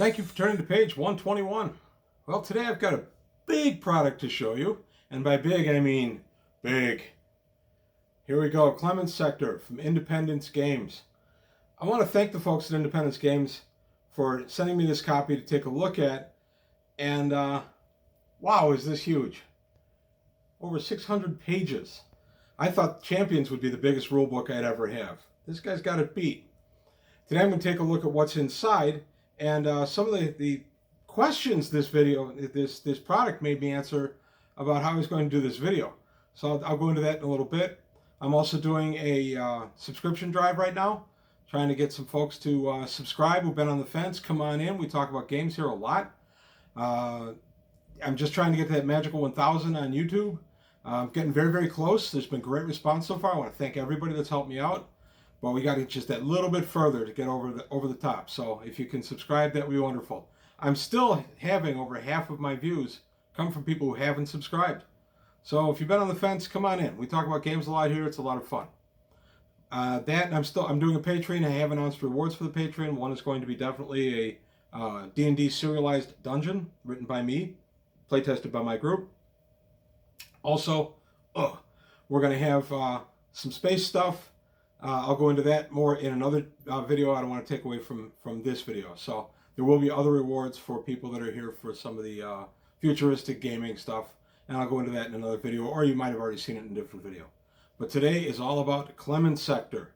Thank you for turning to page 121. Well, today I've got a big product to show you, and by big I mean big. Here we go, Clement Sector from Independence Games. I want to thank the folks at Independence Games for sending me this copy to take a look at, and wow, is this huge. Over 600 pages. I thought Champions would be the biggest rule book I'd ever have. This guy's got it beat. Today I'm going to take a look at what's inside and some of the questions this product made me answer about how I was going to do this video. So I'll go into that in a little bit. I'm also doing a subscription drive right now, trying to get some folks to subscribe who've been on the fence. Come on in. We talk about games here a lot. I'm just trying to get to that magical 1,000 on YouTube. I'm getting very, very close. There's been great response so far. I want to thank everybody that's helped me out. But we got to just that little bit further to get over the top. So if you can subscribe, that would be wonderful. I'm still having over half of my views come from people who haven't subscribed. So if you've been on the fence, come on in. We talk about games a lot here. It's a lot of fun. I'm doing a Patreon. I have announced rewards for the Patreon. One is going to be definitely a D&D serialized dungeon written by me, playtested by my group. Also, we're going to have some space stuff. I'll go into that more in another video. I don't want to take away from this video. So there will be other rewards for people that are here for some of the futuristic gaming stuff. And I'll go into that in another video, or you might have already seen it in a different video. But today is all about Clement Sector.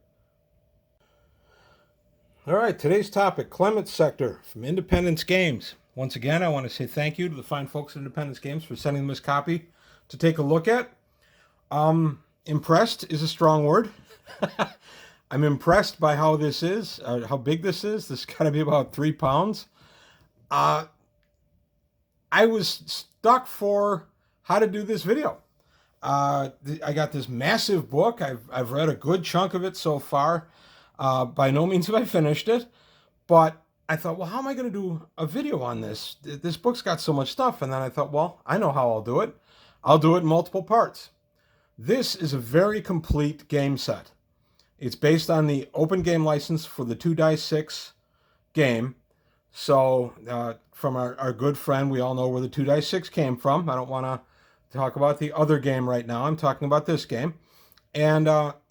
All right, today's topic, Clement Sector from Independence Games. Once again, I want to say thank you to the fine folks at Independence Games for sending them this copy to take a look at. Impressed is a strong word. I'm impressed by how this is, how big this is. This has got to be about 3 pounds. I was stuck for how to do this video. I got this massive book. I've read a good chunk of it so far. By no means have I finished it, but I thought, well, how am I going to do a video on this? This book's got so much stuff. And then I thought, well, I know how I'll do it. I'll do it in multiple parts. This is a very complete game set. It's based on the open game license for the 2-6 game. So from our good friend, we all know where the 2-6 came from. I don't want to talk about the other game right now. I'm talking about this game. And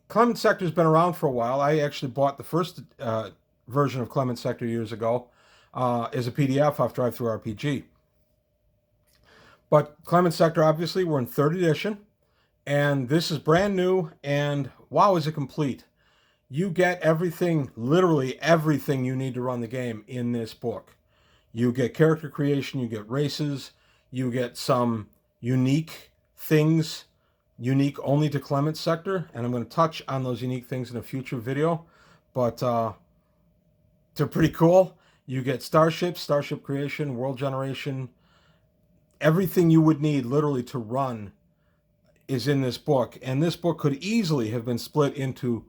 Clement Sector's been around for a while. I actually bought the first version of Clement Sector years ago as a PDF off DriveThruRPG. But Clement Sector, obviously, we're in 3rd edition. And this is brand new. And wow, is it complete. You get everything, literally everything you need to run the game in this book. You get character creation, you get races, you get some unique things, unique only to Clement Sector, and I'm going to touch on those unique things in a future video, but they're pretty cool. You get starships, starship creation, world generation, everything you would need literally to run is in this book, and this book could easily have been split into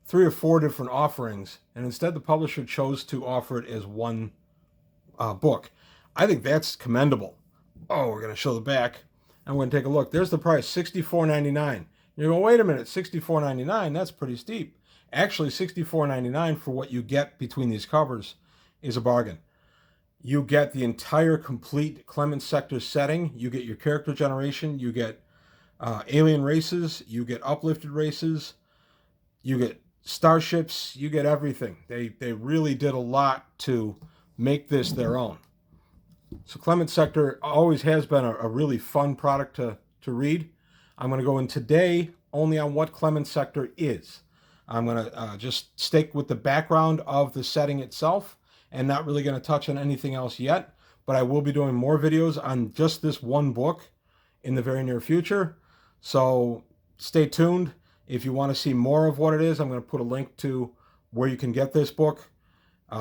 3 or 4 different offerings, and instead the publisher chose to offer it as one book. I think that's commendable. Oh, we're going to show the back. I'm going to take a look. There's the price, $64.99. You're going, wait a minute, $64.99? That's pretty steep. Actually, $64.99 for what you get between these covers is a bargain. You get the entire complete Clement Sector setting. You get your character generation. You get alien races. You get uplifted races. You get starships, you get everything. They really did a lot to make this their own. So Clement Sector always has been a really fun product to read. I'm going to go in today only on what Clement Sector is. I'm going to just stick with the background of the setting itself and not really going to touch on anything else yet, but I will be doing more videos on just this one book in the very near future. So stay tuned. If you want to see more of what it is, I'm going to put a link to where you can get this book.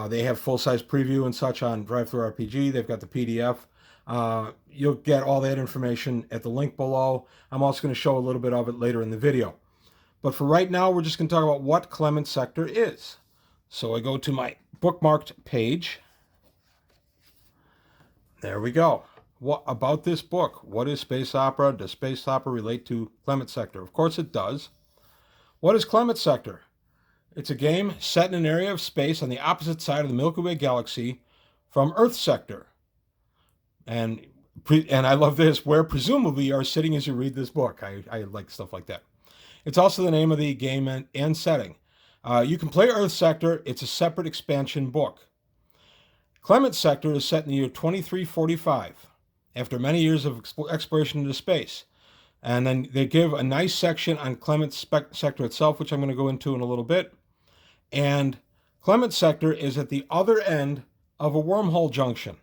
They have full-size preview and such on DriveThruRPG. They've got the PDF. You'll get all that information at the link below. I'm also going to show a little bit of it later in the video. But for right now, we're just going to talk about what Clement Sector is. So I go to my bookmarked page. There we go. What about this book? What is space opera? Does space opera relate to Clement Sector? Of course it does. What is Clement Sector? It's a game set in an area of space on the opposite side of the Milky Way galaxy from Earth sector. And I love this, where presumably you are sitting as you read this book. I like stuff like that. It's also the name of the game and setting. You can play Earth sector. It's a separate expansion book. Clement sector is set in the year 2345, after many years of exploration into space. And then they give a nice section on Clement sector itself, which I'm going to go into in a little bit. And Clement sector is at the other end of a wormhole junction.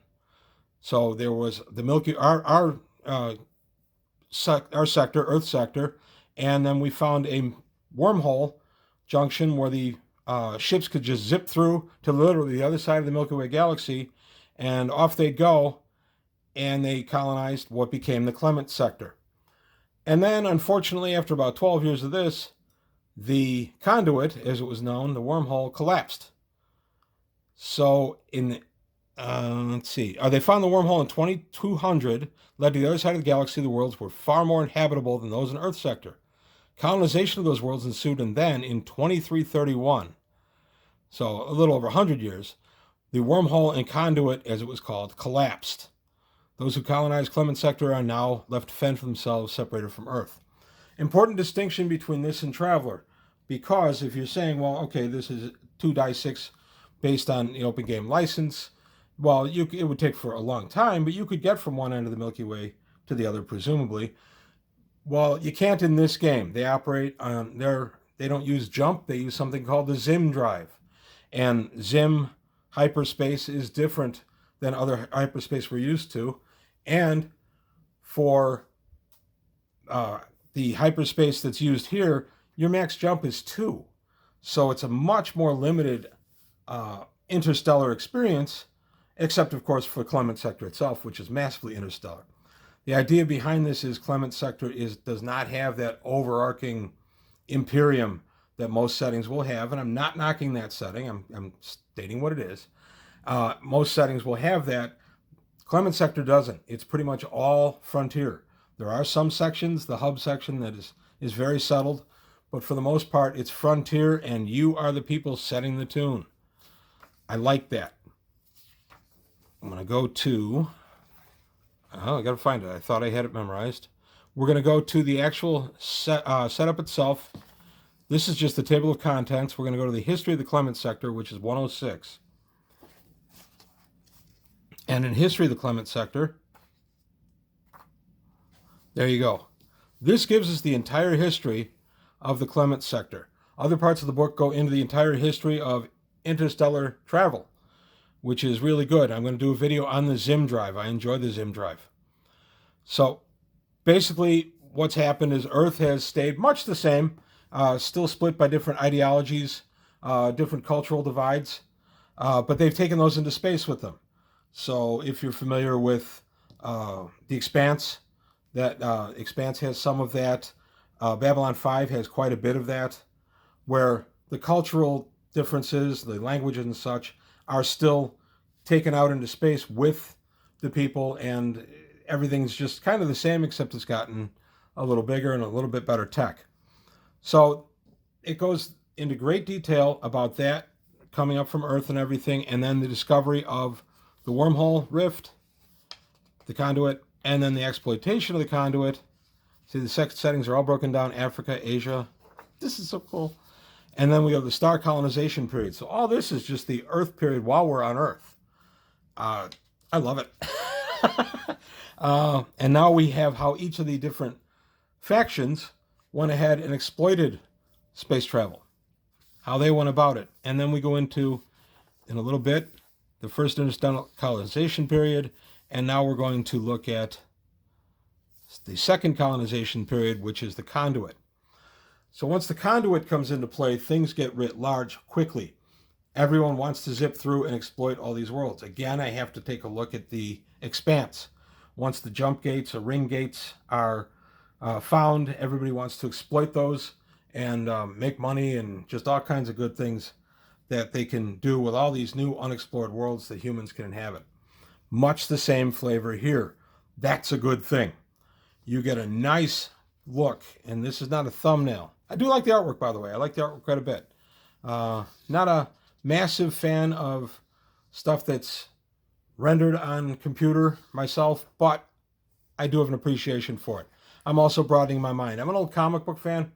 So there was the Milky our sector, Earth sector, and then we found a wormhole junction where the ships could just zip through to literally the other side of the Milky Way galaxy, and off they go, and they colonized what became the Clement sector. And then, unfortunately, after about 12 years of this, the conduit, as it was known, the wormhole, collapsed. So let's see. They found the wormhole in 2200, led to the other side of the galaxy. The worlds were far more inhabitable than those in Earth sector. Colonization of those worlds ensued, and then in 2331, so a little over 100 years, the wormhole and conduit, as it was called, collapsed. Those who colonized Clement sector are now left to fend for themselves, separated from Earth. Important distinction between this and Traveler, because if you're saying, well, okay, this is 2-6 based on the open game license, well, it would take for a long time, but you could get from one end of the Milky Way to the other, presumably. Well, you can't in this game. They operate on they don't use jump. They use something called the Zim drive. And Zim hyperspace is different than other hyperspace we're used to. And for the hyperspace that's used here, your max jump is 2. So it's a much more limited interstellar experience, except, of course, for Clement sector itself, which is massively interstellar. The idea behind this is Clement sector does not have that overarching Imperium that most settings will have, and I'm not knocking that setting. I'm stating what it is. Most settings will have that. Clement sector doesn't. It's pretty much all frontier. There are some sections, the hub section, that is very settled, but for the most part, it's frontier, and you are the people setting the tune. I like that. I'm going to go to... Oh, I got to find it. I thought I had it memorized. We're going to go to the actual setup itself. This is just the table of contents. We're going to go to the history of the Clement sector, which is 106. And in history of the Clement sector, there you go. This gives us the entire history of the Clement sector. Other parts of the book go into the entire history of interstellar travel, which is really good. I'm going to do a video on the Zim drive. I enjoy the Zim drive. So basically what's happened is Earth has stayed much the same, still split by different ideologies, different cultural divides, but they've taken those into space with them. So if you're familiar with The Expanse, that Expanse has some of that. Babylon 5 has quite a bit of that, where the cultural differences, the languages and such, are still taken out into space with the people, and everything's just kind of the same, except it's gotten a little bigger and a little bit better tech. So it goes into great detail about that coming up from Earth and everything, and then the discovery of the wormhole rift, the conduit, and then the exploitation of the conduit. See, the settings are all broken down: Africa, Asia. This is so cool. And then we have the star colonization period. So all this is just the Earth period while we're on Earth. I love it. And now we have how each of the different factions went ahead and exploited space travel, how they went about it. And then we go into, in a little bit, the first interstellar colonization period, and now we're going to look at the second colonization period, which is the conduit. So once the conduit comes into play, things get writ large quickly. Everyone wants to zip through and exploit all these worlds. Again, I have to take a look at the Expanse. Once the jump gates or ring gates are found, everybody wants to exploit those and make money and just all kinds of good things that they can do with all these new unexplored worlds that humans can inhabit. Much the same flavor here. That's a good thing. You get a nice look, and this is not a thumbnail. I do like the artwork, by the way. I like the artwork quite a bit. Not a massive fan of stuff that's rendered on computer myself, but I do have an appreciation for it. I'm also broadening my mind. I'm an old comic book fan.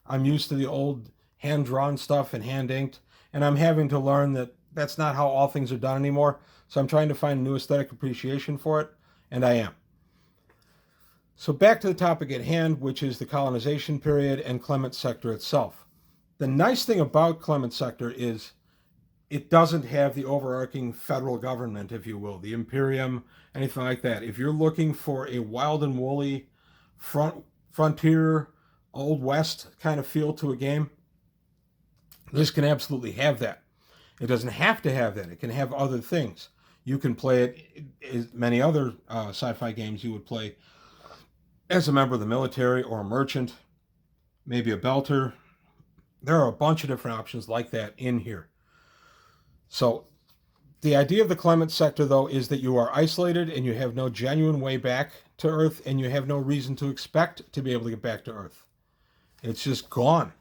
I'm used to the old hand-drawn stuff and hand-inked, and I'm having to learn that that's not how all things are done anymore. So I'm trying to find a new aesthetic appreciation for it, and I am. So back to the topic at hand, which is the colonization period and Clement sector itself. The nice thing about Clement sector is it doesn't have the overarching federal government, if you will, the Imperium, anything like that. If you're looking for a wild and woolly frontier, Old West kind of feel to a game, this can absolutely have that. It doesn't have to have that. It can have other things. You can play it as many other sci-fi games you would play as a member of the military or a merchant, maybe a belter. There are a bunch of different options like that in here. So the idea of the Clement sector, though, is that you are isolated and you have no genuine way back to Earth, and you have no reason to expect to be able to get back to Earth. It's just gone.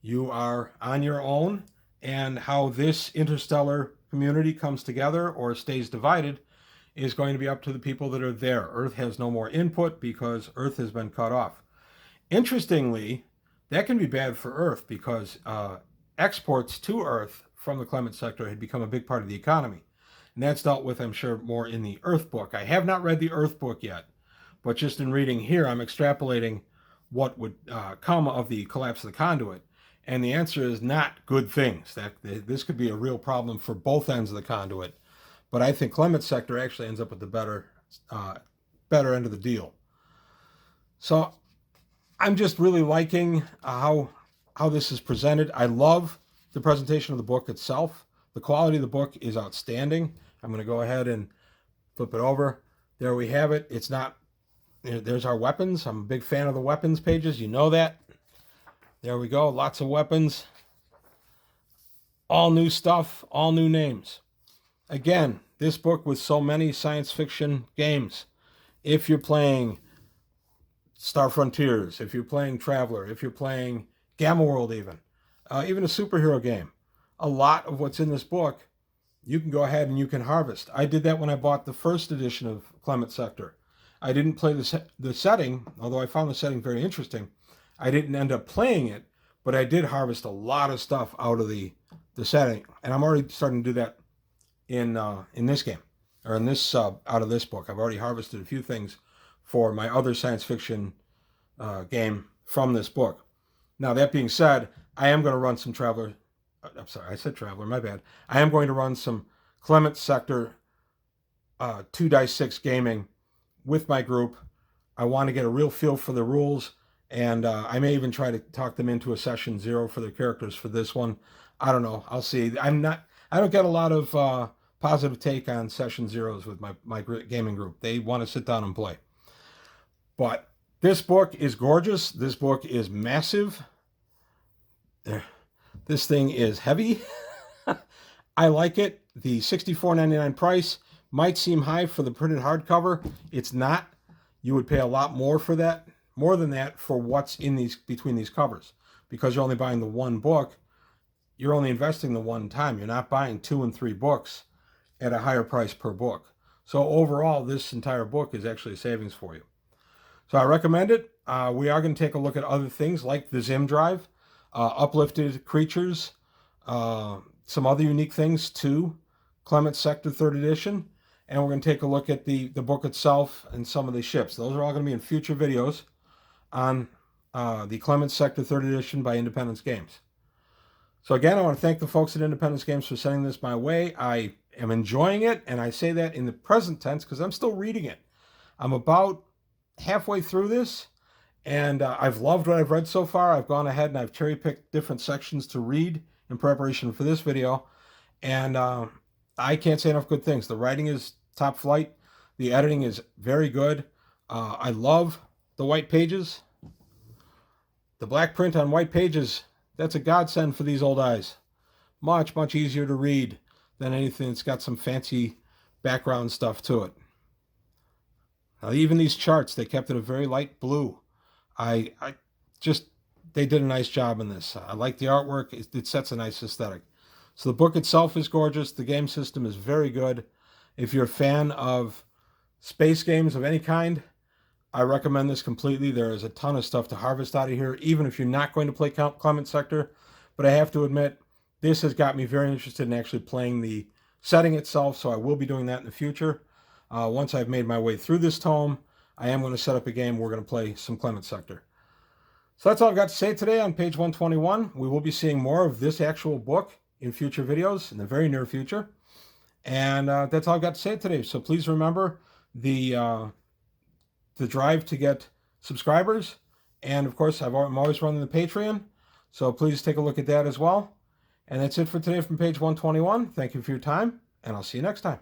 You are on your own, and how this interstellar community comes together or stays divided is going to be up to the people that are there. Earth has no more input because Earth has been cut off. Interestingly, that can be bad for Earth because exports to Earth from the Clement sector had become a big part of the economy. And that's dealt with, I'm sure, more in the Earth book. I have not read the Earth book yet, but just in reading here, I'm extrapolating what would come of the collapse of the conduit. And the answer is not good things. That this could be a real problem for both ends of the conduit. But I think Clement sector actually ends up with the better end of the deal. So I'm just really liking how this is presented. I love the presentation of the book itself. The quality of the book is outstanding. I'm going to go ahead and flip it over. There we have it. It's not, there's our weapons. I'm a big fan of the weapons pages. You know that. There we go. Lots of weapons. All new stuff. All new names. Again, this book with so many science fiction games. If you're playing Star Frontiers, if you're playing Traveler, if you're playing Gamma World even a superhero game, a lot of what's in this book, you can go ahead and you can harvest. I did that when I bought the first edition of Clement sector. I didn't play the setting, although I found the setting very interesting. I didn't end up playing it, but I did harvest a lot of stuff out of the setting, and I'm already starting to do that in this game, or in this out of this book. I've already harvested a few things for my other science fiction game from this book. Now, that being said, I am going to run some Traveler. I'm sorry, I said Traveler, my bad. I am going to run some Clement sector 2-6 gaming with my group. I want to get a real feel for the rules, and I may even try to talk them into a session 0 for their characters for this one. I don't know. I'll see. I don't get a lot of positive take on session 0s with my gaming group. They want to sit down and play. But this book is gorgeous. This book is massive. This thing is heavy. I like it. The $64.99 price might seem high for the printed hardcover. It's not. You would pay a lot more for that, more than that, for what's in between these covers. Because you're only buying the one book, you're only investing the one time. You're not buying 2 and 3 books at a higher price per book. So overall, this entire book is actually a savings for you. So I recommend it. We are going to take a look at other things like the Zim drive, uplifted creatures, some other unique things too, Clement sector 3rd edition, and we're going to take a look at the book itself and some of the ships. Those are all going to be in future videos on the Clement sector 3rd edition by Independence Games. So again, I want to thank the folks at Independence Games for sending this my way. I am enjoying it, and I say that in the present tense because I'm still reading it. I'm about halfway through this, and I've loved what I've read so far. I've gone ahead and I've cherry-picked different sections to read in preparation for this video, and I can't say enough good things. The writing is top flight. The editing is very good. I love the white pages. The black print on white pages, that's a godsend for these old eyes. Much, much easier to read than anything that's got some fancy background stuff to it. Now, even these charts, they kept it a very light blue. They did a nice job in this. I like the artwork. It sets a nice aesthetic. So the book itself is gorgeous. The game system is very good. If you're a fan of space games of any kind, I recommend this completely. There is a ton of stuff to harvest out of here, even if you're not going to play Clement Sector. But I have to admit, this has got me very interested in actually playing the setting itself, so I will be doing that in the future. Once I've made my way through this tome, I am going to set up a game. We're going to play some Clement Sector. So that's all I've got to say today on page 121. We will be seeing more of this actual book in future videos in the very near future. And that's all I've got to say today. So please remember the drive to get subscribers. And of course, I'm always running the Patreon. So please take a look at that as well. And that's it for today from page 121. Thank you for your time, and I'll see you next time.